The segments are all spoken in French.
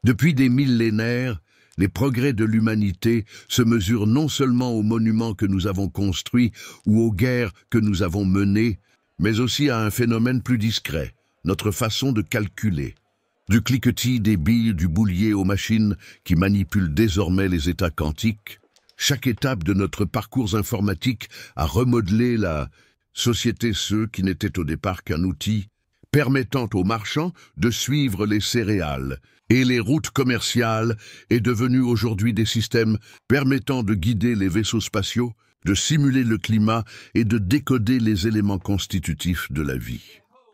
Depuis des millénaires, les progrès de l'humanité se mesurent non seulement aux monuments que nous avons construits ou aux guerres que nous avons menées, mais aussi à un phénomène plus discret, notre façon de calculer. Du cliquetis des billes du boulier aux machines qui manipulent désormais les états quantiques, chaque étape de notre parcours informatique a remodelé la société, ce qui n'était au départ qu'un outil permettant aux marchands de suivre les céréales, et les routes commerciales est devenu aujourd'hui des systèmes permettant de guider les vaisseaux spatiaux, de simuler le climat et de décoder les éléments constitutifs de la vie.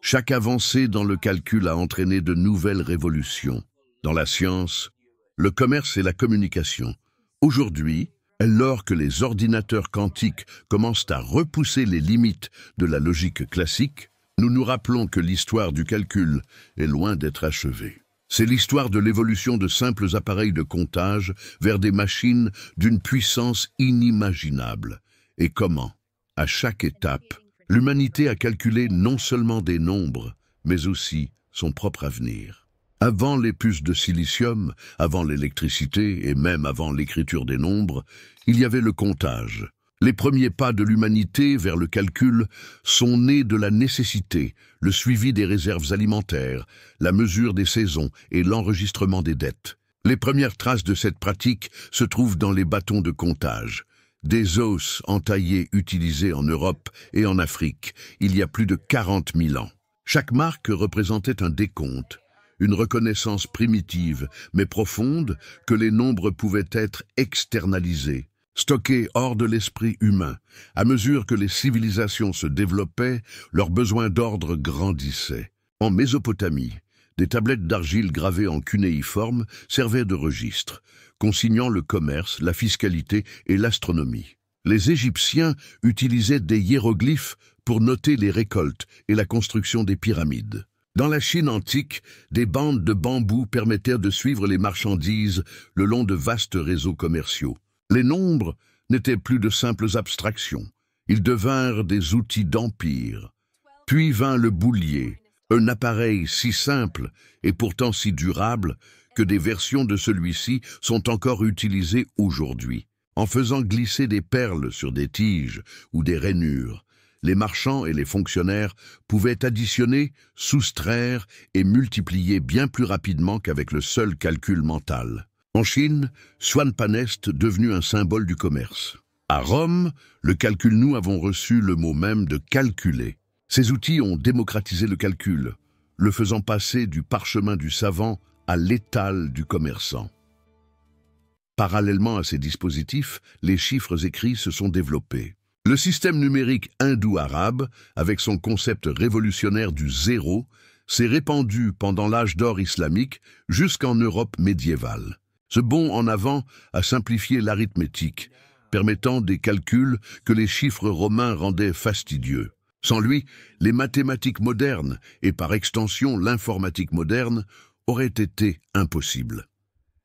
Chaque avancée dans le calcul a entraîné de nouvelles révolutions. Dans la science, le commerce et la communication. Aujourd'hui, alors que les ordinateurs quantiques commencent à repousser les limites de la logique classique, nous nous rappelons que l'histoire du calcul est loin d'être achevée. C'est l'histoire de l'évolution de simples appareils de comptage vers des machines d'une puissance inimaginable. Et comment, à chaque étape, l'humanité a calculé non seulement des nombres, mais aussi son propre avenir. Avant les puces de silicium, avant l'électricité et même avant l'écriture des nombres, il y avait le comptage. Les premiers pas de l'humanité vers le calcul sont nés de la nécessité, le suivi des réserves alimentaires, la mesure des saisons et l'enregistrement des dettes. Les premières traces de cette pratique se trouvent dans les bâtons de comptage, des os entaillés utilisés en Europe et en Afrique il y a plus de 40 000 ans. Chaque marque représentait un décompte, une reconnaissance primitive mais profonde que les nombres pouvaient être externalisés, stockés hors de l'esprit humain. À mesure que les civilisations se développaient, leurs besoins d'ordre grandissaient. En Mésopotamie, des tablettes d'argile gravées en cunéiforme servaient de registre, consignant le commerce, la fiscalité et l'astronomie. Les Égyptiens utilisaient des hiéroglyphes pour noter les récoltes et la construction des pyramides. Dans la Chine antique, des bandes de bambou permettaient de suivre les marchandises le long de vastes réseaux commerciaux. Les nombres n'étaient plus de simples abstractions, ils devinrent des outils d'empire. Puis vint le boulier, un appareil si simple et pourtant si durable que des versions de celui-ci sont encore utilisées aujourd'hui. En faisant glisser des perles sur des tiges ou des rainures, les marchands et les fonctionnaires pouvaient additionner, soustraire et multiplier bien plus rapidement qu'avec le seul calcul mental. En Chine, Xuanpan est devenu un symbole du commerce. À Rome, le calcul, nous avons reçu le mot même de calculer. Ces outils ont démocratisé le calcul, le faisant passer du parchemin du savant à l'étal du commerçant. Parallèlement à ces dispositifs, les chiffres écrits se sont développés. Le système numérique hindou-arabe, avec son concept révolutionnaire du zéro, s'est répandu pendant l'âge d'or islamique jusqu'en Europe médiévale. Ce bond en avant a simplifié l'arithmétique, permettant des calculs que les chiffres romains rendaient fastidieux. Sans lui, les mathématiques modernes, et par extension l'informatique moderne, auraient été impossibles.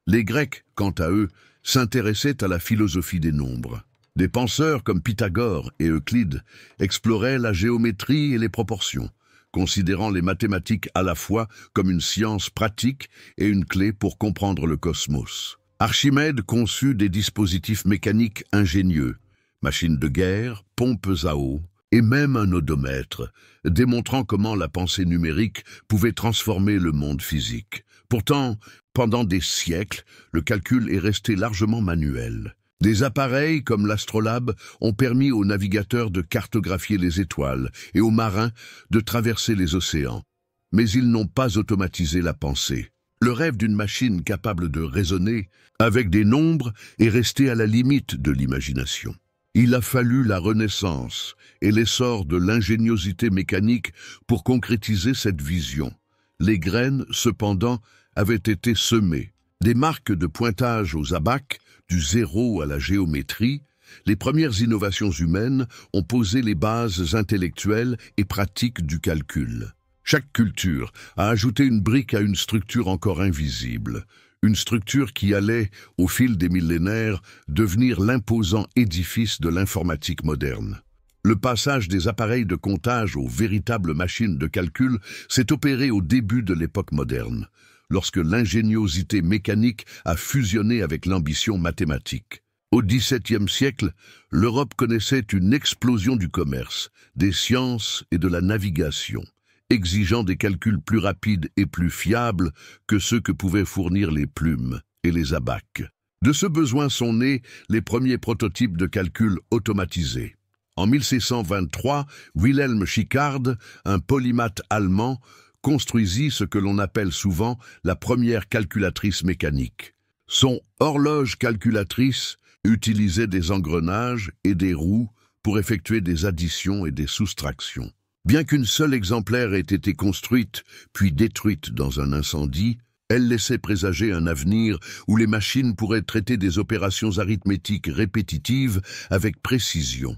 Les Grecs, quant à eux, s'intéressaient à la philosophie des nombres. Des penseurs comme Pythagore et Euclide exploraient la géométrie et les proportions, considérant les mathématiques à la fois comme une science pratique et une clé pour comprendre le cosmos. Archimède conçut des dispositifs mécaniques ingénieux, machines de guerre, pompes à eau et même un odomètre, démontrant comment la pensée numérique pouvait transformer le monde physique. Pourtant, pendant des siècles, le calcul est resté largement manuel. Des appareils comme l'astrolabe ont permis aux navigateurs de cartographier les étoiles et aux marins de traverser les océans. Mais ils n'ont pas automatisé la pensée. Le rêve d'une machine capable de raisonner avec des nombres est resté à la limite de l'imagination. Il a fallu la Renaissance et l'essor de l'ingéniosité mécanique pour concrétiser cette vision. Les graines, cependant, avaient été semées. Des marques de pointage aux abacs, du zéro à la géométrie, les premières innovations humaines ont posé les bases intellectuelles et pratiques du calcul. Chaque culture a ajouté une brique à une structure encore invisible, une structure qui allait, au fil des millénaires, devenir l'imposant édifice de l'informatique moderne. Le passage des appareils de comptage aux véritables machines de calcul s'est opéré au début de l'époque moderne. lorsque l'ingéniosité mécanique a fusionné avec l'ambition mathématique. Au XVIIe siècle, l'Europe connaissait une explosion du commerce, des sciences et de la navigation, exigeant des calculs plus rapides et plus fiables que ceux que pouvaient fournir les plumes et les abaques. De ce besoin sont nés les premiers prototypes de calcul automatisés. En 1623, Wilhelm Schickard, un polymathe allemand, construisit ce que l'on appelle souvent la première calculatrice mécanique. Son horloge calculatrice utilisait des engrenages et des roues pour effectuer des additions et des soustractions. Bien qu'une seule exemplaire ait été construite puis détruite dans un incendie, elle laissait présager un avenir où les machines pourraient traiter des opérations arithmétiques répétitives avec précision.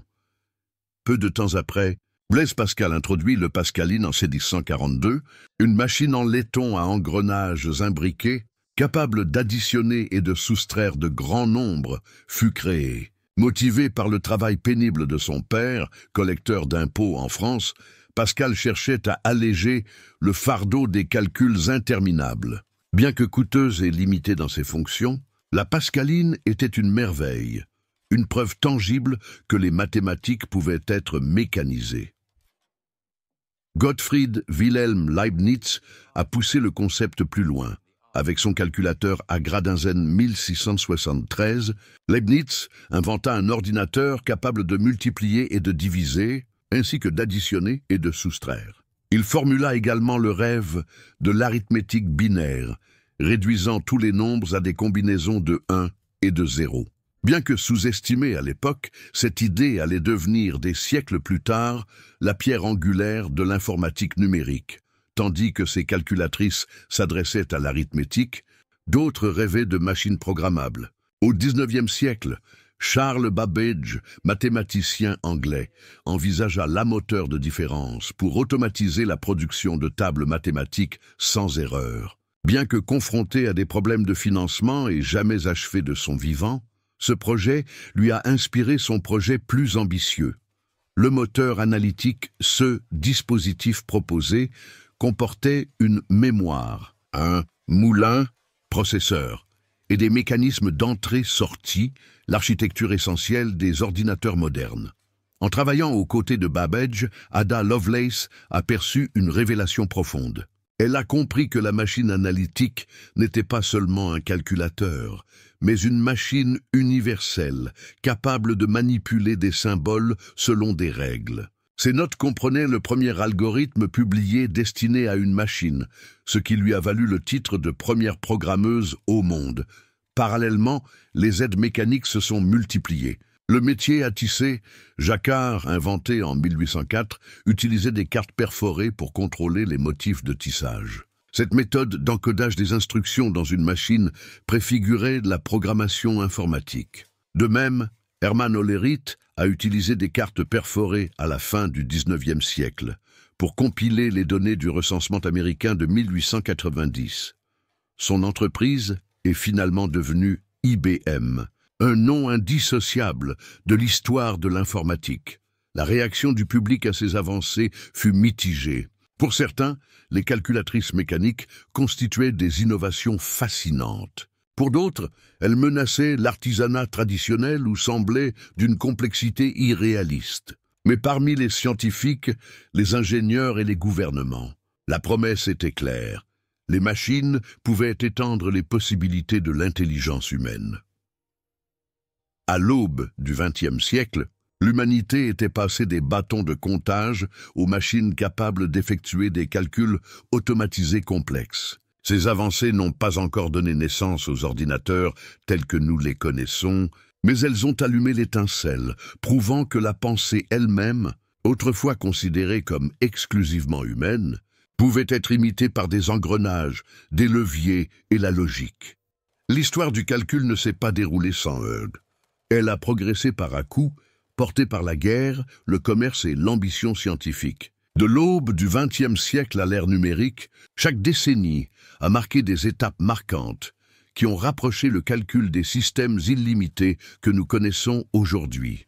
Peu de temps après, Blaise Pascal introduit le Pascaline en 1642, une machine en laiton à engrenages imbriqués, capable d'additionner et de soustraire de grands nombres, fut créée. Motivé par le travail pénible de son père, collecteur d'impôts en France, Pascal cherchait à alléger le fardeau des calculs interminables. Bien que coûteuse et limitée dans ses fonctions, la Pascaline était une merveille, une preuve tangible que les mathématiques pouvaient être mécanisées. Gottfried Wilhelm Leibniz a poussé le concept plus loin. Avec son calculateur à Gradinsen 1673, Leibniz inventa un ordinateur capable de multiplier et de diviser, ainsi que d'additionner et de soustraire. Il formula également le rêve de l'arithmétique binaire, réduisant tous les nombres à des combinaisons de 1 et de 0. Bien que sous-estimée à l'époque, cette idée allait devenir des siècles plus tard la pierre angulaire de l'informatique numérique. Tandis que ces calculatrices s'adressaient à l'arithmétique, d'autres rêvaient de machines programmables. Au XIXe siècle, Charles Babbage, mathématicien anglais, envisagea l'amoteur de différence pour automatiser la production de tables mathématiques sans erreur. Bien que confronté à des problèmes de financement et jamais achevé de son vivant, ce projet lui a inspiré son projet plus ambitieux. Le moteur analytique, ce dispositif proposé, comportait une mémoire, un moulin processeur et des mécanismes d'entrée-sortie, l'architecture essentielle des ordinateurs modernes. En travaillant aux côtés de Babbage, Ada Lovelace a perçu une révélation profonde. Elle a compris que la machine analytique n'était pas seulement un calculateur, mais une machine universelle, capable de manipuler des symboles selon des règles. Ces notes comprenaient le premier algorithme publié destiné à une machine, ce qui lui a valu le titre de première programmeuse au monde. Parallèlement, les aides mécaniques se sont multipliées. Le métier à tisser, Jacquard, inventé en 1804, utilisait des cartes perforées pour contrôler les motifs de tissage. Cette méthode d'encodage des instructions dans une machine préfigurait la programmation informatique. De même, Hermann Hollerith a utilisé des cartes perforées à la fin du XIXe siècle pour compiler les données du recensement américain de 1890. Son entreprise est finalement devenue IBM, un nom indissociable de l'histoire de l'informatique. La réaction du public à ces avancées fut mitigée. Pour certains, les calculatrices mécaniques constituaient des innovations fascinantes. Pour d'autres, elles menaçaient l'artisanat traditionnel ou semblaient d'une complexité irréaliste. Mais parmi les scientifiques, les ingénieurs et les gouvernements, la promesse était claire. Les machines pouvaient étendre les possibilités de l'intelligence humaine. À l'aube du XXe siècle, l'humanité était passée des bâtons de comptage aux machines capables d'effectuer des calculs automatisés complexes. Ces avancées n'ont pas encore donné naissance aux ordinateurs tels que nous les connaissons, mais elles ont allumé l'étincelle, prouvant que la pensée elle-même, autrefois considérée comme exclusivement humaine, pouvait être imitée par des engrenages, des leviers et la logique. L'histoire du calcul ne s'est pas déroulée sans heurts. Elle a progressé par à-coups, portée par la guerre, le commerce et l'ambition scientifique. De l'aube du XXe siècle à l'ère numérique, chaque décennie a marqué des étapes marquantes qui ont rapproché le calcul des systèmes illimités que nous connaissons aujourd'hui.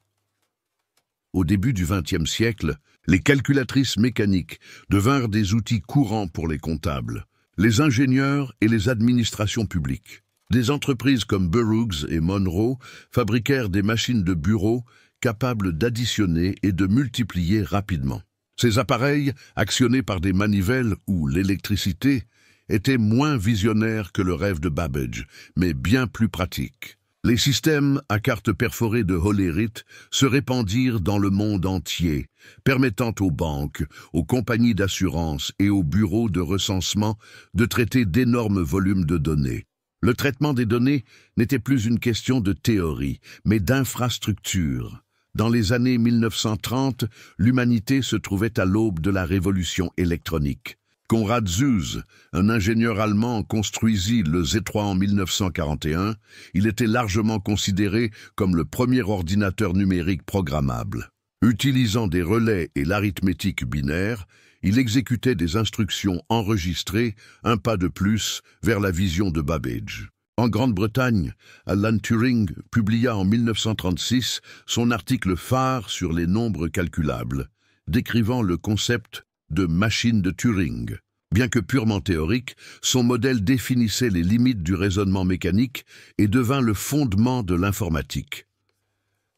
Au début du XXe siècle, les calculatrices mécaniques devinrent des outils courants pour les comptables. Les ingénieurs et les administrations publiques. Des entreprises comme Burroughs et Monroe fabriquèrent des machines de bureau capables d'additionner et de multiplier rapidement. Ces appareils, actionnés par des manivelles ou l'électricité, étaient moins visionnaires que le rêve de Babbage, mais bien plus pratiques. Les systèmes à cartes perforées de Hollerith se répandirent dans le monde entier, permettant aux banques, aux compagnies d'assurance et aux bureaux de recensement de traiter d'énormes volumes de données. Le traitement des données n'était plus une question de théorie, mais d'infrastructure. Dans les années 1930, l'humanité se trouvait à l'aube de la révolution électronique. Konrad Zuse, un ingénieur allemand, construisit le Z3 en 1941. Il était largement considéré comme le premier ordinateur numérique programmable. Utilisant des relais et l'arithmétique binaire, il exécutait des instructions enregistrées, un pas de plus, vers la vision de Babbage. En Grande-Bretagne, Alan Turing publia en 1936 son article phare sur les nombres calculables, décrivant le concept de machine de Turing. Bien que purement théorique, son modèle définissait les limites du raisonnement mécanique et devint le fondement de l'informatique.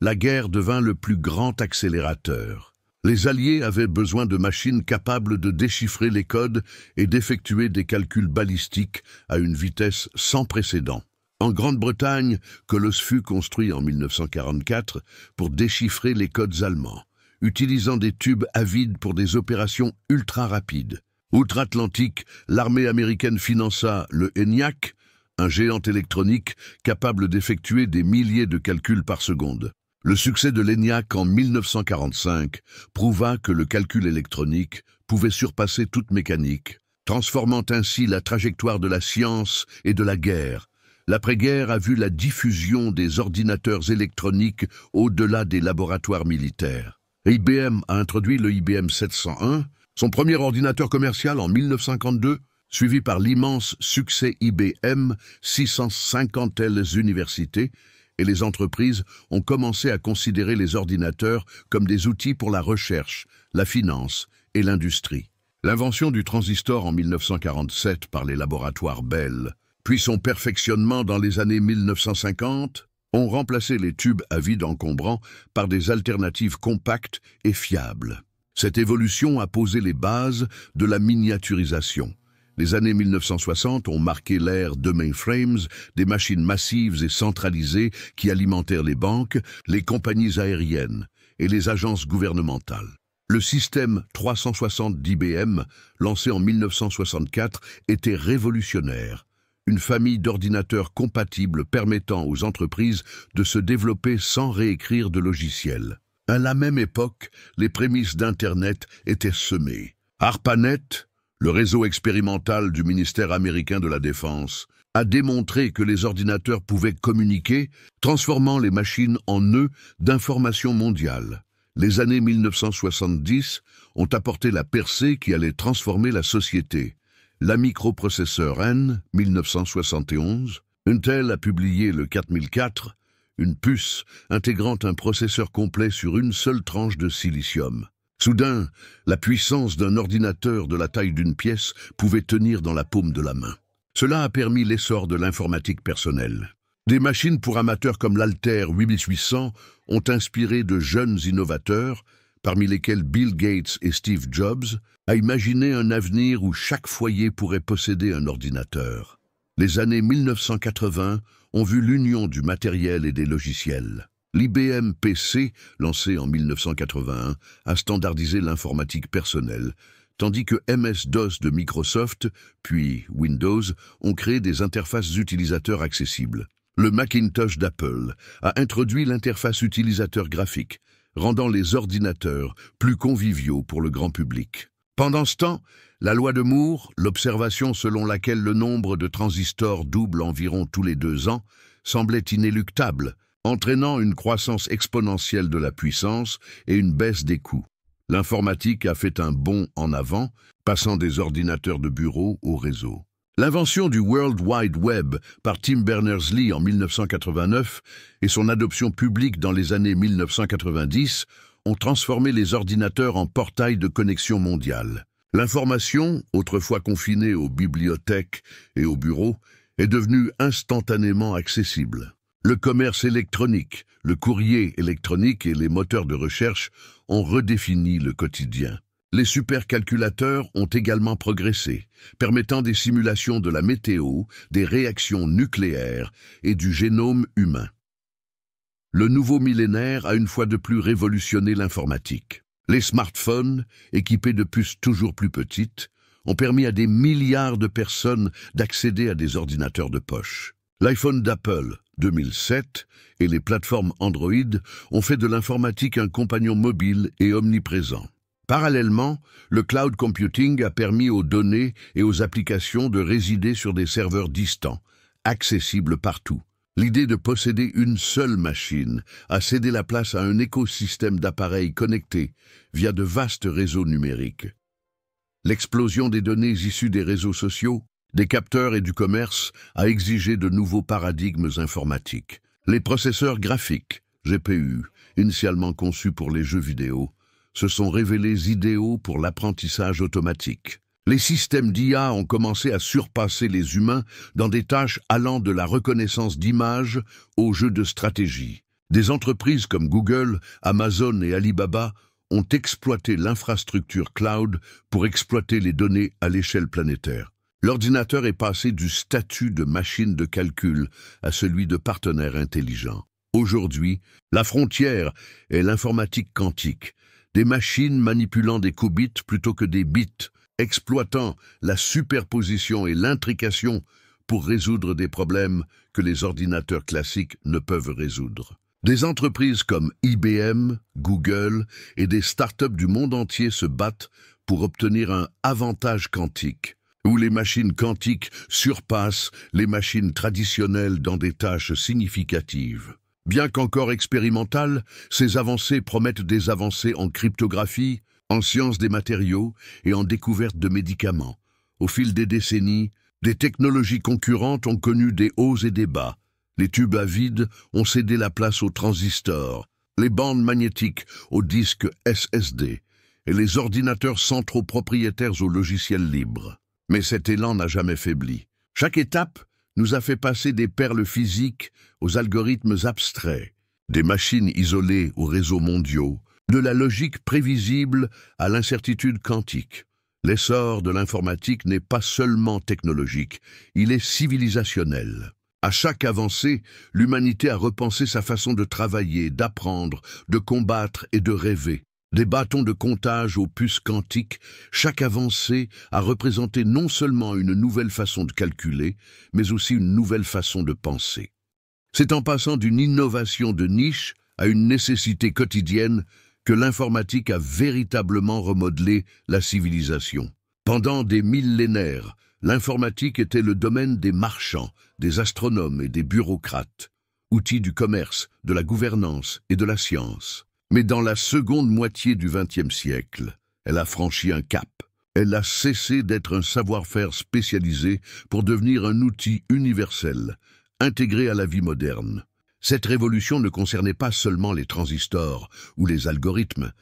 La guerre devint le plus grand accélérateur. Les Alliés avaient besoin de machines capables de déchiffrer les codes et d'effectuer des calculs balistiques à une vitesse sans précédent. En Grande-Bretagne, Colossus fut construit en 1944 pour déchiffrer les codes allemands, utilisant des tubes à vide pour des opérations ultra rapides. Outre-Atlantique, l'armée américaine finança le ENIAC, un géant électronique capable d'effectuer des milliers de calculs par seconde. Le succès de l'ENIAC en 1945 prouva que le calcul électronique pouvait surpasser toute mécanique, transformant ainsi la trajectoire de la science et de la guerre. L'après-guerre a vu la diffusion des ordinateurs électroniques au-delà des laboratoires militaires. IBM a introduit le IBM 701, son premier ordinateur commercial en 1952, suivi par l'immense succès IBM 650 universités, et les entreprises ont commencé à considérer les ordinateurs comme des outils pour la recherche, la finance et l'industrie. L'invention du transistor en 1947 par les laboratoires Bell, puis son perfectionnement dans les années 1950, ont remplacé les tubes à vide encombrants par des alternatives compactes et fiables. Cette évolution a posé les bases de la miniaturisation. Les années 1960 ont marqué l'ère de mainframes, des machines massives et centralisées qui alimentèrent les banques, les compagnies aériennes et les agences gouvernementales. Le système 360 d'IBM, lancé en 1964, était révolutionnaire. Une famille d'ordinateurs compatibles permettant aux entreprises de se développer sans réécrire de logiciels. À la même époque, les prémices d'Internet étaient semées. ARPANET, le réseau expérimental du ministère américain de la Défense, a démontré que les ordinateurs pouvaient communiquer, transformant les machines en nœuds d'information mondiale. Les années 1970 ont apporté la percée qui allait transformer la société. La microprocesseur N, 1971, Intel a publié le 4004, une puce intégrant un processeur complet sur une seule tranche de silicium. Soudain, la puissance d'un ordinateur de la taille d'une pièce pouvait tenir dans la paume de la main. Cela a permis l'essor de l'informatique personnelle. Des machines pour amateurs comme l'Altair 8800 ont inspiré de jeunes innovateurs, parmi lesquels Bill Gates et Steve Jobs, à imaginer un avenir où chaque foyer pourrait posséder un ordinateur. Les années 1980 ont vu l'union du matériel et des logiciels. L'IBM PC, lancé en 1981, a standardisé l'informatique personnelle, tandis que MS-DOS de Microsoft, puis Windows, ont créé des interfaces utilisateurs accessibles. Le Macintosh d'Apple a introduit l'interface utilisateur graphique, rendant les ordinateurs plus conviviaux pour le grand public. Pendant ce temps, la loi de Moore, l'observation selon laquelle le nombre de transistors double environ tous les 2 ans, semblait inéluctable, entraînant une croissance exponentielle de la puissance et une baisse des coûts. L'informatique a fait un bond en avant, passant des ordinateurs de bureau au réseau. L'invention du World Wide Web par Tim Berners-Lee en 1989 et son adoption publique dans les années 1990 ont transformé les ordinateurs en portails de connexion mondiale. L'information, autrefois confinée aux bibliothèques et aux bureaux, est devenue instantanément accessible. Le commerce électronique, le courrier électronique et les moteurs de recherche ont redéfini le quotidien. Les supercalculateurs ont également progressé, permettant des simulations de la météo, des réactions nucléaires et du génome humain. Le nouveau millénaire a une fois de plus révolutionné l'informatique. Les smartphones, équipés de puces toujours plus petites, ont permis à des milliards de personnes d'accéder à des ordinateurs de poche. L'iPhone d'Apple, 2007, et les plateformes Android ont fait de l'informatique un compagnon mobile et omniprésent. Parallèlement, le cloud computing a permis aux données et aux applications de résider sur des serveurs distants, accessibles partout. L'idée de posséder une seule machine a cédé la place à un écosystème d'appareils connectés via de vastes réseaux numériques. L'explosion des données issues des réseaux sociaux, des capteurs et du commerce a exigé de nouveaux paradigmes informatiques. Les processeurs graphiques, GPU, initialement conçus pour les jeux vidéo, se sont révélés idéaux pour l'apprentissage automatique. Les systèmes d'IA ont commencé à surpasser les humains dans des tâches allant de la reconnaissance d'images aux jeux de stratégie. Des entreprises comme Google, Amazon et Alibaba ont exploité l'infrastructure cloud pour exploiter les données à l'échelle planétaire. L'ordinateur est passé du statut de machine de calcul à celui de partenaire intelligent. Aujourd'hui, la frontière est l'informatique quantique, des machines manipulant des qubits plutôt que des bits, exploitant la superposition et l'intrication pour résoudre des problèmes que les ordinateurs classiques ne peuvent résoudre. Des entreprises comme IBM, Google et des startups du monde entier se battent pour obtenir un avantage quantique, où les machines quantiques surpassent les machines traditionnelles dans des tâches significatives. Bien qu'encore expérimentales, ces avancées promettent des avancées en cryptographie, en sciences des matériaux et en découverte de médicaments. Au fil des décennies, des technologies concurrentes ont connu des hauts et des bas. Les tubes à vide ont cédé la place aux transistors, les bandes magnétiques aux disques SSD et les ordinateurs centraux propriétaires aux logiciels libres. Mais cet élan n'a jamais faibli. Chaque étape nous a fait passer des perles physiques aux algorithmes abstraits, des machines isolées aux réseaux mondiaux, de la logique prévisible à l'incertitude quantique. L'essor de l'informatique n'est pas seulement technologique, il est civilisationnel. À chaque avancée, l'humanité a repensé sa façon de travailler, d'apprendre, de combattre et de rêver. Des bâtons de comptage aux puces quantiques, chaque avancée a représenté non seulement une nouvelle façon de calculer, mais aussi une nouvelle façon de penser. C'est en passant d'une innovation de niche à une nécessité quotidienne que l'informatique a véritablement remodelé la civilisation. Pendant des millénaires, l'informatique était le domaine des marchands, des astronomes et des bureaucrates, outil du commerce, de la gouvernance et de la science. Mais dans la seconde moitié du XXe siècle, elle a franchi un cap. Elle a cessé d'être un savoir-faire spécialisé pour devenir un outil universel, intégré à la vie moderne. Cette révolution ne concernait pas seulement les transistors ou les algorithmes,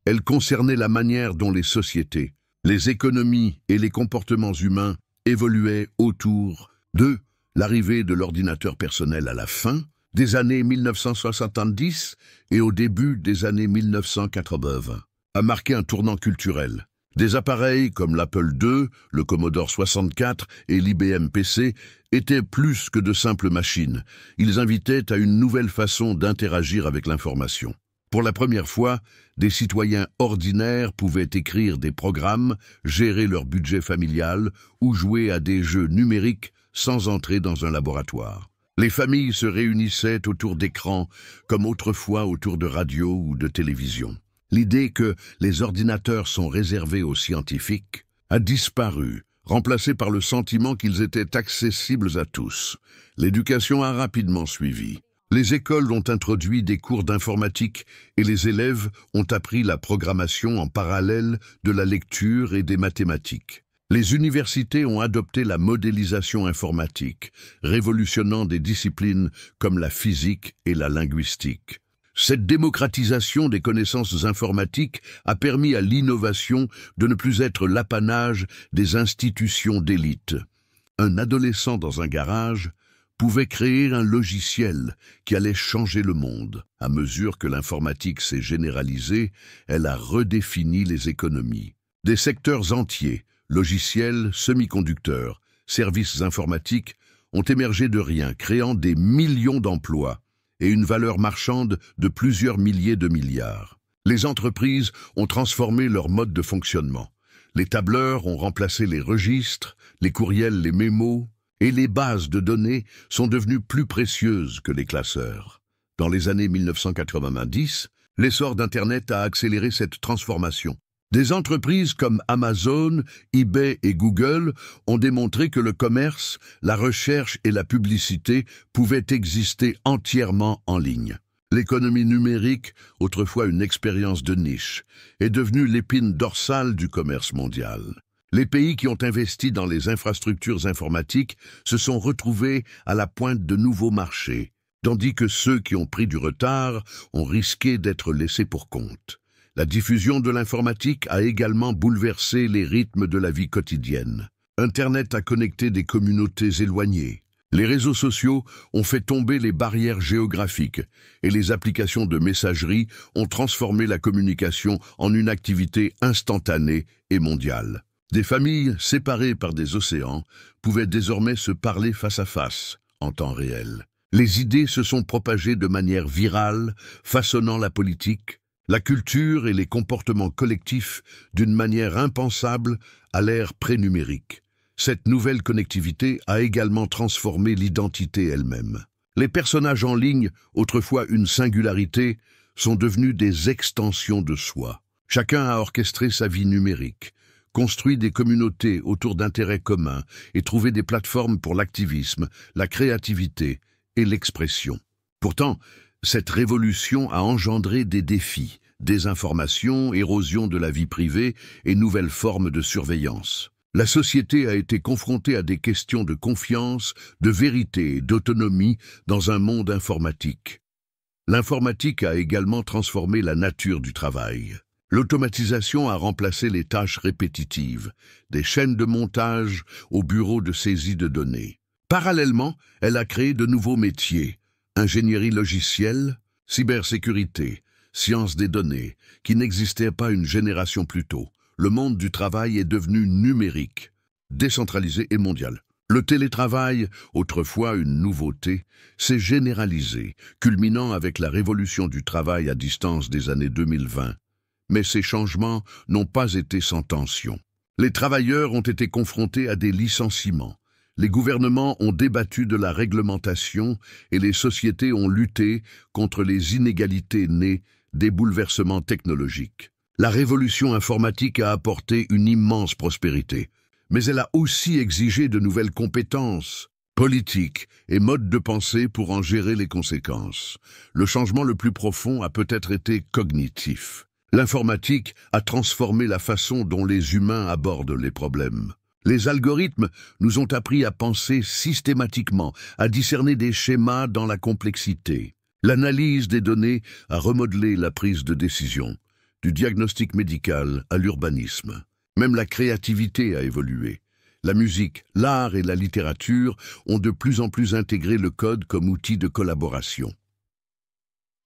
elle concernait la manière dont les sociétés, les économies et les comportements humains évoluaient autour de l'arrivée de l'ordinateur personnel à la fin des années 1970 et au début des années 1980, a marqué un tournant culturel. Des appareils comme l'Apple II, le Commodore 64 et l'IBM PC étaient plus que de simples machines. Ils invitaient à une nouvelle façon d'interagir avec l'information. Pour la première fois, des citoyens ordinaires pouvaient écrire des programmes, gérer leur budget familial ou jouer à des jeux numériques sans entrer dans un laboratoire. Les familles se réunissaient autour d'écrans, comme autrefois autour de radio ou de télévision. L'idée que les ordinateurs sont réservés aux scientifiques a disparu, remplacée par le sentiment qu'ils étaient accessibles à tous. L'éducation a rapidement suivi. Les écoles ont introduit des cours d'informatique et les élèves ont appris la programmation en parallèle de la lecture et des mathématiques. Les universités ont adopté la modélisation informatique, révolutionnant des disciplines comme la physique et la linguistique. Cette démocratisation des connaissances informatiques a permis à l'innovation de ne plus être l'apanage des institutions d'élite. Un adolescent dans un garage pouvait créer un logiciel qui allait changer le monde. À mesure que l'informatique s'est généralisée, elle a redéfini les économies. Des secteurs entiers, logiciels, semi-conducteurs, services informatiques, ont émergé de rien, créant des millions d'emplois et une valeur marchande de plusieurs milliers de milliards. Les entreprises ont transformé leur mode de fonctionnement. Les tableurs ont remplacé les registres, les courriels, les mémos, et les bases de données sont devenues plus précieuses que les classeurs. Dans les années 1990, l'essor d'Internet a accéléré cette transformation. Des entreprises comme Amazon, eBay et Google ont démontré que le commerce, la recherche et la publicité pouvaient exister entièrement en ligne. L'économie numérique, autrefois une expérience de niche, est devenue l'épine dorsale du commerce mondial. Les pays qui ont investi dans les infrastructures informatiques se sont retrouvés à la pointe de nouveaux marchés, tandis que ceux qui ont pris du retard ont risqué d'être laissés pour compte. La diffusion de l'informatique a également bouleversé les rythmes de la vie quotidienne. Internet a connecté des communautés éloignées. Les réseaux sociaux ont fait tomber les barrières géographiques et les applications de messagerie ont transformé la communication en une activité instantanée et mondiale. Des familles séparées par des océans pouvaient désormais se parler face à face, en temps réel. Les idées se sont propagées de manière virale, façonnant la politique, la culture et les comportements collectifs d'une manière impensable à l'ère pré-numérique. Cette nouvelle connectivité a également transformé l'identité elle-même. Les personnages en ligne, autrefois une singularité, sont devenus des extensions de soi. Chacun a orchestré sa vie numérique, construit des communautés autour d'intérêts communs et trouvé des plateformes pour l'activisme, la créativité et l'expression. Pourtant, cette révolution a engendré des défis, désinformation, érosion de la vie privée et nouvelles formes de surveillance. La société a été confrontée à des questions de confiance, de vérité et d'autonomie dans un monde informatique. L'informatique a également transformé la nature du travail. L'automatisation a remplacé les tâches répétitives, des chaînes de montage aux bureaux de saisie de données. Parallèlement, elle a créé de nouveaux métiers, ingénierie logicielle, cybersécurité, sciences des données, qui n'existaient pas une génération plus tôt. Le monde du travail est devenu numérique, décentralisé et mondial. Le télétravail, autrefois une nouveauté, s'est généralisé, culminant avec la révolution du travail à distance des années 2020. Mais ces changements n'ont pas été sans tension. Les travailleurs ont été confrontés à des licenciements. Les gouvernements ont débattu de la réglementation et les sociétés ont lutté contre les inégalités nées des bouleversements technologiques. La révolution informatique a apporté une immense prospérité, mais elle a aussi exigé de nouvelles compétences politiques et modes de pensée pour en gérer les conséquences. Le changement le plus profond a peut-être été cognitif. L'informatique a transformé la façon dont les humains abordent les problèmes. Les algorithmes nous ont appris à penser systématiquement, à discerner des schémas dans la complexité. L'analyse des données a remodelé la prise de décision, du diagnostic médical à l'urbanisme. Même la créativité a évolué. La musique, l'art et la littérature ont de plus en plus intégré le code comme outil de collaboration.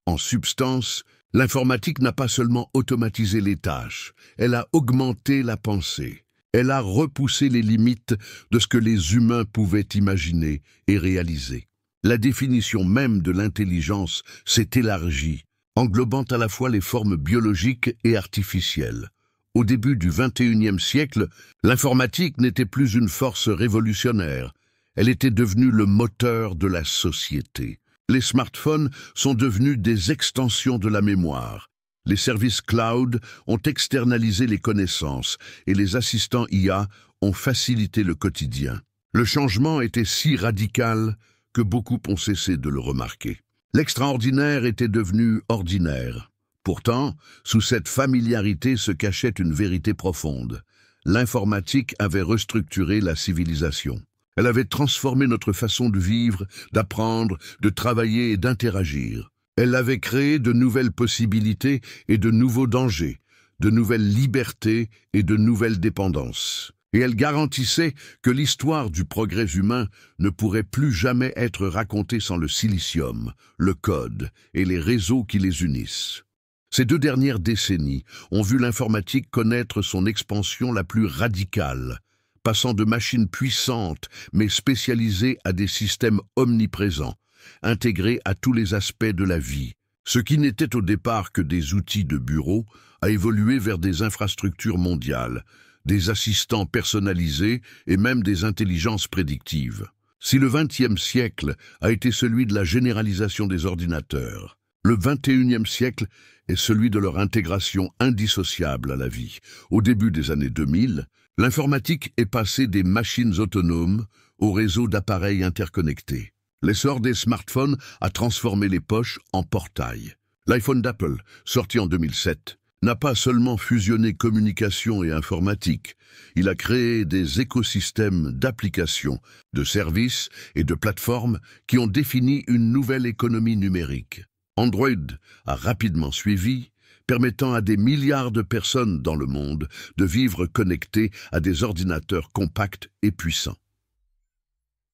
En substance, l'informatique n'a pas seulement automatisé les tâches, elle a augmenté la pensée. Elle a repoussé les limites de ce que les humains pouvaient imaginer et réaliser. La définition même de l'intelligence s'est élargie, englobant à la fois les formes biologiques et artificielles. Au début du XXIe siècle, l'informatique n'était plus une force révolutionnaire, elle était devenue le moteur de la société. Les smartphones sont devenus des extensions de la mémoire. Les services cloud ont externalisé les connaissances et les assistants IA ont facilité le quotidien. Le changement était si radical que beaucoup ont cessé de le remarquer. L'extraordinaire était devenu ordinaire. Pourtant, sous cette familiarité se cachait une vérité profonde. L'informatique avait restructuré la civilisation. Elle avait transformé notre façon de vivre, d'apprendre, de travailler et d'interagir. Elle avait créé de nouvelles possibilités et de nouveaux dangers, de nouvelles libertés et de nouvelles dépendances. Et elle garantissait que l'histoire du progrès humain ne pourrait plus jamais être racontée sans le silicium, le code et les réseaux qui les unissent. Ces 2 dernières décennies ont vu l'informatique connaître son expansion la plus radicale, passant de machines puissantes mais spécialisées à des systèmes omniprésents, intégrés à tous les aspects de la vie. Ce qui n'était au départ que des outils de bureau a évolué vers des infrastructures mondiales, des assistants personnalisés et même des intelligences prédictives. Si le XXe siècle a été celui de la généralisation des ordinateurs, le XXIe siècle est celui de leur intégration indissociable à la vie. Au début des années 2000, l'informatique est passée des machines autonomes au réseau d'appareils interconnectés. L'essor des smartphones a transformé les poches en portails. L'iPhone d'Apple, sorti en 2007, n'a pas seulement fusionné communication et informatique, il a créé des écosystèmes d'applications, de services et de plateformes qui ont défini une nouvelle économie numérique. Android a rapidement suivi, permettant à des milliards de personnes dans le monde de vivre connectés à des ordinateurs compacts et puissants.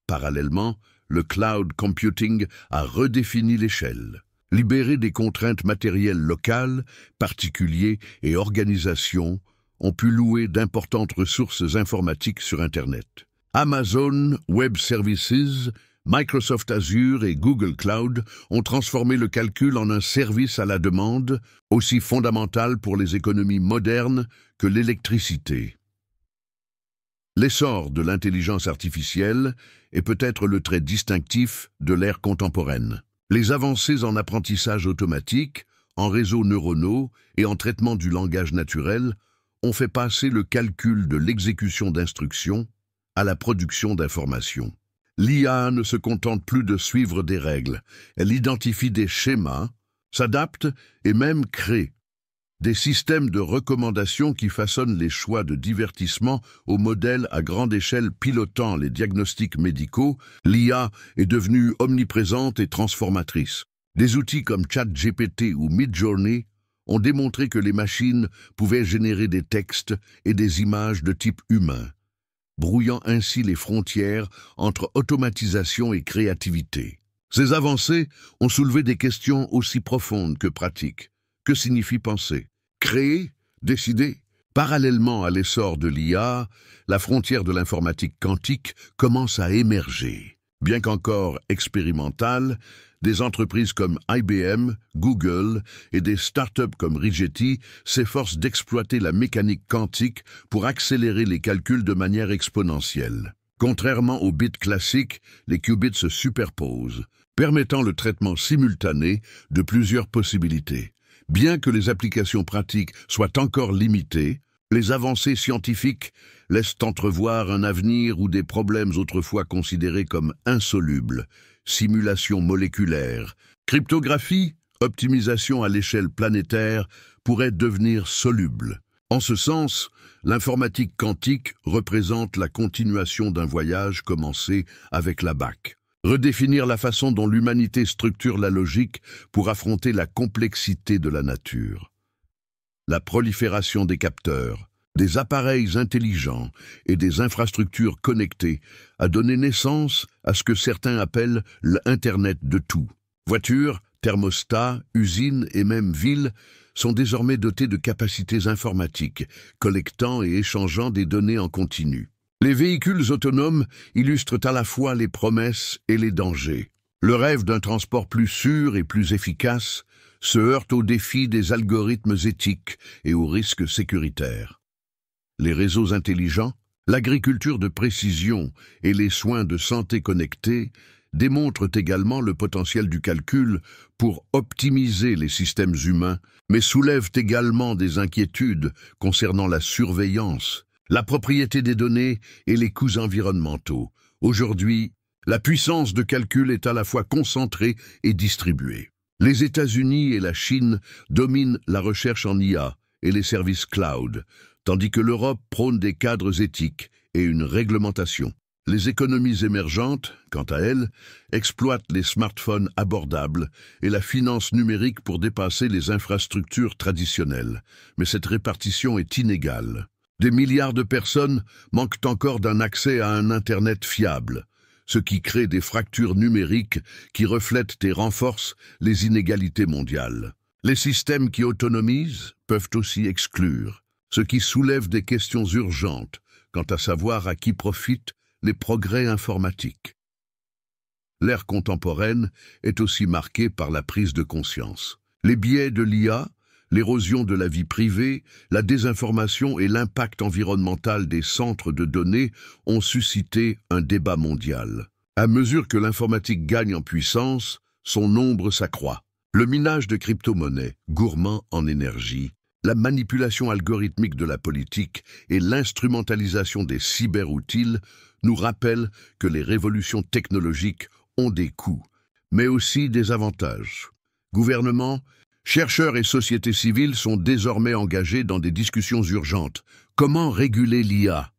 Parallèlement, le cloud computing a redéfini l'échelle. Libérés des contraintes matérielles locales, particuliers et organisations ont pu louer d'importantes ressources informatiques sur Internet. Amazon Web Services, Microsoft Azure et Google Cloud ont transformé le calcul en un service à la demande, aussi fondamental pour les économies modernes que l'électricité. L'essor de l'intelligence artificielle est peut-être le trait distinctif de l'ère contemporaine. Les avancées en apprentissage automatique, en réseaux neuronaux et en traitement du langage naturel ont fait passer le calcul de l'exécution d'instructions à la production d'informations. L'IA ne se contente plus de suivre des règles, elle identifie des schémas, s'adapte et même crée des systèmes de recommandation qui façonnent les choix de divertissement aux modèles à grande échelle pilotant les diagnostics médicaux. L'IA est devenue omniprésente et transformatrice. Des outils comme ChatGPT ou Midjourney ont démontré que les machines pouvaient générer des textes et des images de type humain, brouillant ainsi les frontières entre automatisation et créativité. Ces avancées ont soulevé des questions aussi profondes que pratiques. Que signifie penser? Créer? Décider? Parallèlement à l'essor de l'IA, la frontière de l'informatique quantique commence à émerger. Bien qu'encore expérimentale, des entreprises comme IBM, Google et des startups comme Rigetti s'efforcent d'exploiter la mécanique quantique pour accélérer les calculs de manière exponentielle. Contrairement aux bits classiques, les qubits se superposent, permettant le traitement simultané de plusieurs possibilités. Bien que les applications pratiques soient encore limitées, les avancées scientifiques laissent entrevoir un avenir où des problèmes autrefois considérés comme insolubles, simulation moléculaire, cryptographie, optimisation à l'échelle planétaire, pourraient devenir solubles. En ce sens, l'informatique quantique représente la continuation d'un voyage commencé avec la BAC. Redéfinir la façon dont l'humanité structure la logique pour affronter la complexité de la nature. La prolifération des capteurs, des appareils intelligents et des infrastructures connectées a donné naissance à ce que certains appellent l'Internet de tout. Voitures, thermostats, usines et même villes sont désormais dotés de capacités informatiques, collectant et échangeant des données en continu. Les véhicules autonomes illustrent à la fois les promesses et les dangers. Le rêve d'un transport plus sûr et plus efficace se heurte aux défis des algorithmes éthiques et aux risques sécuritaires. Les réseaux intelligents, l'agriculture de précision et les soins de santé connectés démontrent également le potentiel du calcul pour optimiser les systèmes humains, mais soulèvent également des inquiétudes concernant la surveillance, la propriété des données et les coûts environnementaux. Aujourd'hui, la puissance de calcul est à la fois concentrée et distribuée. Les États-Unis et la Chine dominent la recherche en IA et les services cloud, tandis que l'Europe prône des cadres éthiques et une réglementation. Les économies émergentes, quant à elles, exploitent les smartphones abordables et la finance numérique pour dépasser les infrastructures traditionnelles. Mais cette répartition est inégale. Des milliards de personnes manquent encore d'un accès à un Internet fiable, ce qui crée des fractures numériques qui reflètent et renforcent les inégalités mondiales. Les systèmes qui autonomisent peuvent aussi exclure, ce qui soulève des questions urgentes quant à savoir à qui profitent les progrès informatiques. L'ère contemporaine est aussi marquée par la prise de conscience. Les biais de l'IA, l'érosion de la vie privée, la désinformation et l'impact environnemental des centres de données ont suscité un débat mondial. À mesure que l'informatique gagne en puissance, son nombre s'accroît. Le minage de crypto-monnaies, gourmand en énergie, la manipulation algorithmique de la politique et l'instrumentalisation des cyber-outils nous rappellent que les révolutions technologiques ont des coûts, mais aussi des avantages. Gouvernements, chercheurs et sociétés civiles sont désormais engagés dans des discussions urgentes. Comment réguler l'IA?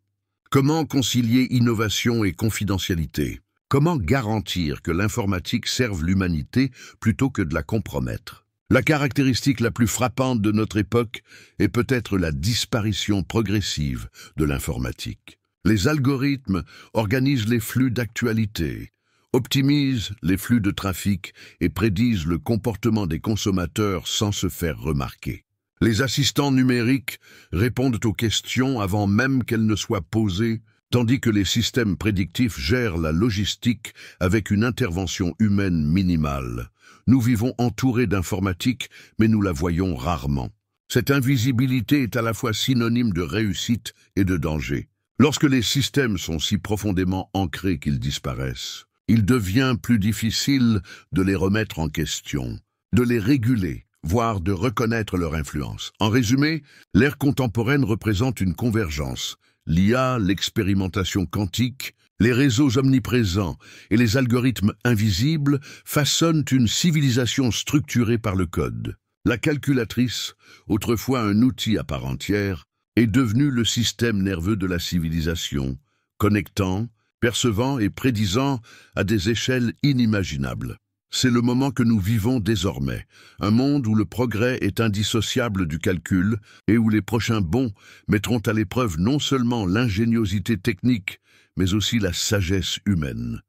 Comment concilier innovation et confidentialité? Comment garantir que l'informatique serve l'humanité plutôt que de la compromettre? La caractéristique la plus frappante de notre époque est peut-être la disparition progressive de l'informatique. Les algorithmes organisent les flux d'actualité, optimisent les flux de trafic et prédisent le comportement des consommateurs sans se faire remarquer. Les assistants numériques répondent aux questions avant même qu'elles ne soient posées, tandis que les systèmes prédictifs gèrent la logistique avec une intervention humaine minimale. Nous vivons entourés d'informatique, mais nous la voyons rarement. Cette invisibilité est à la fois synonyme de réussite et de danger. Lorsque les systèmes sont si profondément ancrés qu'ils disparaissent, il devient plus difficile de les remettre en question, de les réguler, voire de reconnaître leur influence. En résumé, l'ère contemporaine représente une convergence. L'IA, l'expérimentation quantique, les réseaux omniprésents et les algorithmes invisibles façonnent une civilisation structurée par le code. La calculatrice, autrefois un outil à part entière, est devenue le système nerveux de la civilisation, connectant, percevant et prédisant à des échelles inimaginables. C'est le moment que nous vivons désormais, un monde où le progrès est indissociable du calcul et où les prochains bonds mettront à l'épreuve non seulement l'ingéniosité technique, mais aussi la sagesse humaine.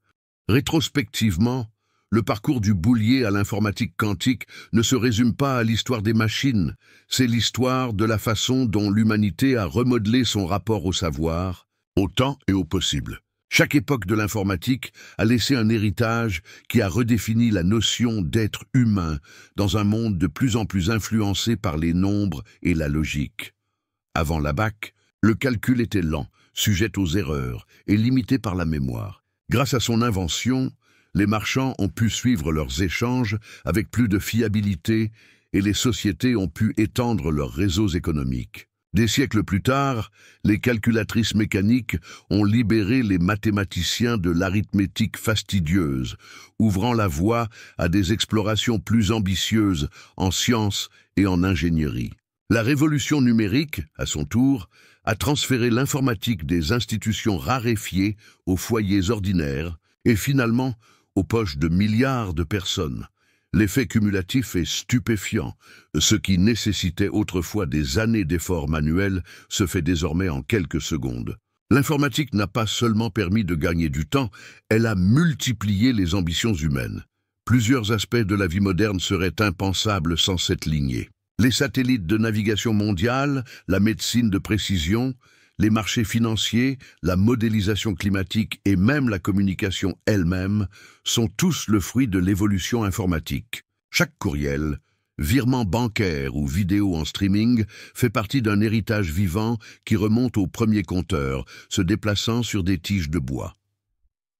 Rétrospectivement, le parcours du boulier à l'informatique quantique ne se résume pas à l'histoire des machines, c'est l'histoire de la façon dont l'humanité a remodelé son rapport au savoir, au temps et au possible. Chaque époque de l'informatique a laissé un héritage qui a redéfini la notion d'être humain dans un monde de plus en plus influencé par les nombres et la logique. Avant la BAC, le calcul était lent, sujet aux erreurs et limité par la mémoire. Grâce à son invention, les marchands ont pu suivre leurs échanges avec plus de fiabilité et les sociétés ont pu étendre leurs réseaux économiques. Des siècles plus tard, les calculatrices mécaniques ont libéré les mathématiciens de l'arithmétique fastidieuse, ouvrant la voie à des explorations plus ambitieuses en sciences et en ingénierie. La révolution numérique, à son tour, a transféré l'informatique des institutions raréfiées aux foyers ordinaires et finalement aux poches de milliards de personnes. L'effet cumulatif est stupéfiant. Ce qui nécessitait autrefois des années d'efforts manuels se fait désormais en quelques secondes. L'informatique n'a pas seulement permis de gagner du temps, elle a multiplié les ambitions humaines. Plusieurs aspects de la vie moderne seraient impensables sans cette lignée. Les satellites de navigation mondiale, la médecine de précision, les marchés financiers, la modélisation climatique et même la communication elle-même sont tous le fruit de l'évolution informatique. Chaque courriel, virement bancaire ou vidéo en streaming fait partie d'un héritage vivant qui remonte au premier compteur, se déplaçant sur des tiges de bois.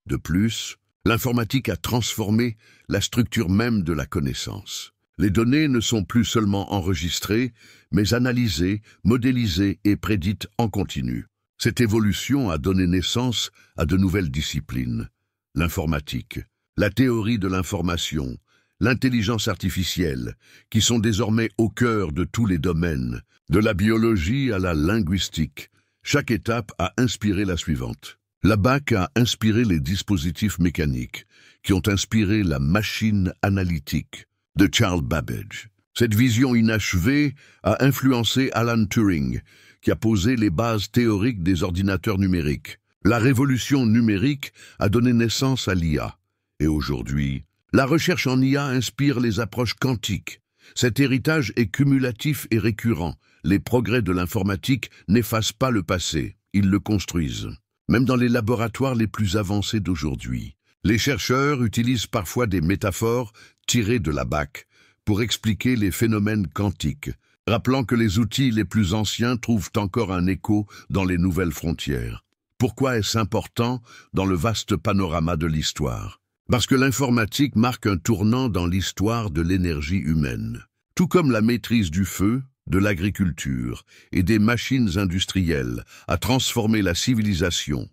De plus, l'informatique a transformé la structure même de la connaissance. Les données ne sont plus seulement enregistrées, mais analysées, modélisées et prédites en continu. Cette évolution a donné naissance à de nouvelles disciplines. L'informatique, la théorie de l'information, l'intelligence artificielle, qui sont désormais au cœur de tous les domaines, de la biologie à la linguistique. Chaque étape a inspiré la suivante. La BAC a inspiré les dispositifs mécaniques, qui ont inspiré la machine analytique de Charles Babbage. Cette vision inachevée a influencé Alan Turing, qui a posé les bases théoriques des ordinateurs numériques. La révolution numérique a donné naissance à l'IA. Et aujourd'hui, la recherche en IA inspire les approches quantiques. Cet héritage est cumulatif et récurrent. Les progrès de l'informatique n'effacent pas le passé, ils le construisent. Même dans les laboratoires les plus avancés d'aujourd'hui, les chercheurs utilisent parfois des métaphores tirées de la BAC pour expliquer les phénomènes quantiques, rappelant que les outils les plus anciens trouvent encore un écho dans les nouvelles frontières. Pourquoi est-ce important dans le vaste panorama de l'histoire? Parce que l'informatique marque un tournant dans l'histoire de l'énergie humaine. Tout comme la maîtrise du feu, de l'agriculture et des machines industrielles a transformé la civilisation,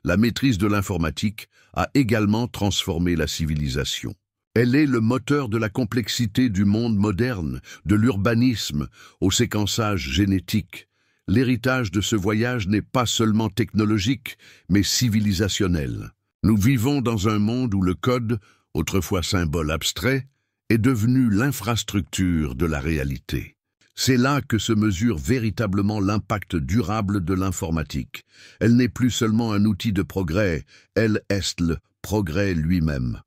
la maîtrise de l'informatique a également transformé la civilisation. Elle est le moteur de la complexité du monde moderne, de l'urbanisme au séquençage génétique. L'héritage de ce voyage n'est pas seulement technologique, mais civilisationnel. Nous vivons dans un monde où le code, autrefois symbole abstrait, est devenu l'infrastructure de la réalité. C'est là que se mesure véritablement l'impact durable de l'informatique. Elle n'est plus seulement un outil de progrès, elle est le progrès lui-même.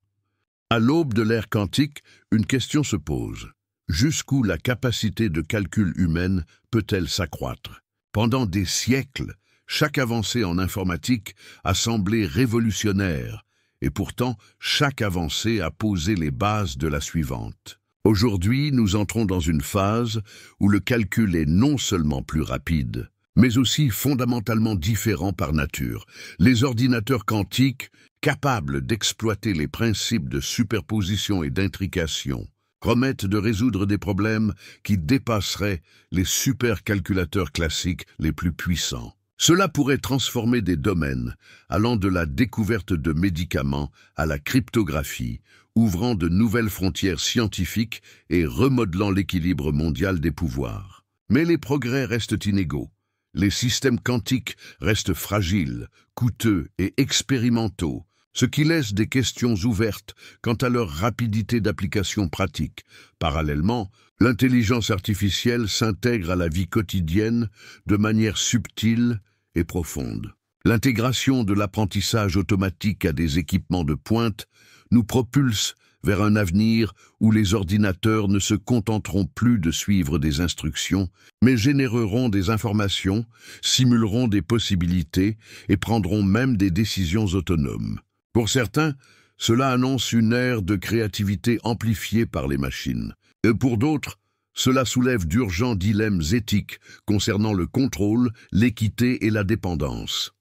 À l'aube de l'ère quantique, une question se pose. Jusqu'où la capacité de calcul humaine peut-elle s'accroître? Pendant des siècles, chaque avancée en informatique a semblé révolutionnaire, et pourtant chaque avancée a posé les bases de la suivante. Aujourd'hui, nous entrons dans une phase où le calcul est non seulement plus rapide, mais aussi fondamentalement différent par nature. Les ordinateurs quantiques, capables d'exploiter les principes de superposition et d'intrication, promettent de résoudre des problèmes qui dépasseraient les supercalculateurs classiques les plus puissants. Cela pourrait transformer des domaines allant de la découverte de médicaments à la cryptographie, ouvrant de nouvelles frontières scientifiques et remodelant l'équilibre mondial des pouvoirs. Mais les progrès restent inégaux. Les systèmes quantiques restent fragiles, coûteux et expérimentaux, ce qui laisse des questions ouvertes quant à leur rapidité d'application pratique. Parallèlement, l'intelligence artificielle s'intègre à la vie quotidienne de manière subtile et profonde. L'intégration de l'apprentissage automatique à des équipements de pointe nous propulse vers un avenir où les ordinateurs ne se contenteront plus de suivre des instructions, mais généreront des informations, simuleront des possibilités et prendront même des décisions autonomes. Pour certains, cela annonce une ère de créativité amplifiée par les machines. Et pour d'autres, cela soulève d'urgents dilemmes éthiques concernant le contrôle, l'équité et la dépendance.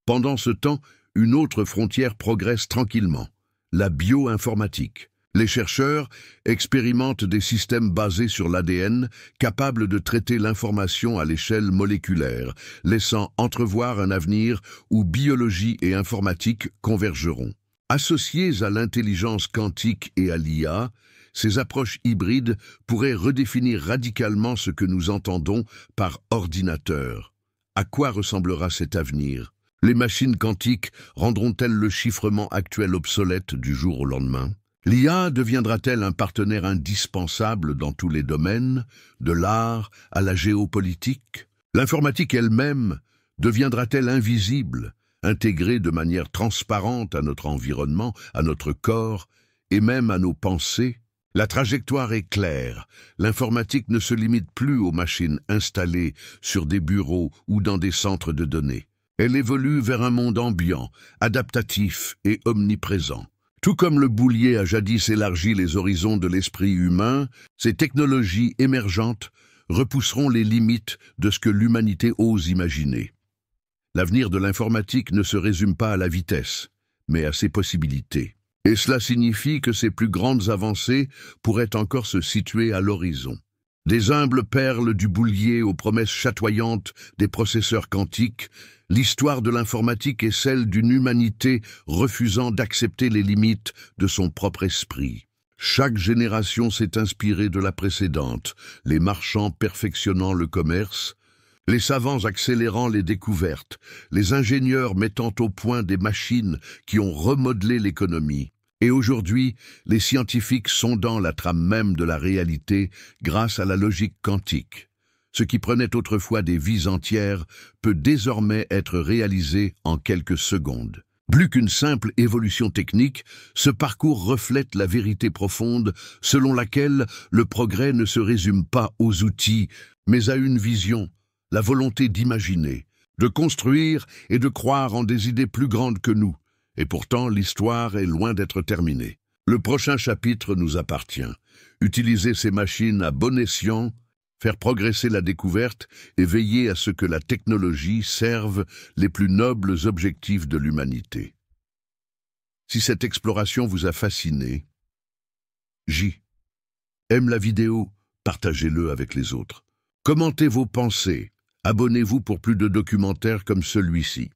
Pendant ce temps, une autre frontière progresse tranquillement, la bioinformatique. Les chercheurs expérimentent des systèmes basés sur l'ADN, capables de traiter l'information à l'échelle moléculaire, laissant entrevoir un avenir où biologie et informatique convergeront. Associées à l'intelligence quantique et à l'IA, ces approches hybrides pourraient redéfinir radicalement ce que nous entendons par ordinateur. À quoi ressemblera cet avenir? Les machines quantiques rendront-elles le chiffrement actuel obsolète du jour au lendemain? L'IA deviendra-t-elle un partenaire indispensable dans tous les domaines, de l'art à la géopolitique? L'informatique elle-même deviendra-t-elle invisible, intégrée de manière transparente à notre environnement, à notre corps et même à nos pensées? La trajectoire est claire. L'informatique ne se limite plus aux machines installées sur des bureaux ou dans des centres de données. Elle évolue vers un monde ambiant, adaptatif et omniprésent. Tout comme le boulier a jadis élargi les horizons de l'esprit humain, ces technologies émergentes repousseront les limites de ce que l'humanité ose imaginer. L'avenir de l'informatique ne se résume pas à la vitesse, mais à ses possibilités. Et cela signifie que ces plus grandes avancées pourraient encore se situer à l'horizon. Des humbles perles du boulier aux promesses chatoyantes des processeurs quantiques, l'histoire de l'informatique est celle d'une humanité refusant d'accepter les limites de son propre esprit. Chaque génération s'est inspirée de la précédente, les marchands perfectionnant le commerce, Les savants accélérant les découvertes, les ingénieurs mettant au point des machines qui ont remodelé l'économie, et aujourd'hui, les scientifiques sondant la trame même de la réalité grâce à la logique quantique. Ce qui prenait autrefois des vies entières peut désormais être réalisé en quelques secondes. Plus qu'une simple évolution technique, ce parcours reflète la vérité profonde selon laquelle le progrès ne se résume pas aux outils, mais à une vision, la volonté d'imaginer, de construire et de croire en des idées plus grandes que nous. Et pourtant, l'histoire est loin d'être terminée. Le prochain chapitre nous appartient. Utiliser ces machines à bon escient, faire progresser la découverte et veiller à ce que la technologie serve les plus nobles objectifs de l'humanité. Si cette exploration vous a fasciné, aime la vidéo, partagez-le avec les autres. Commentez vos pensées, abonnez-vous pour plus de documentaires comme celui-ci.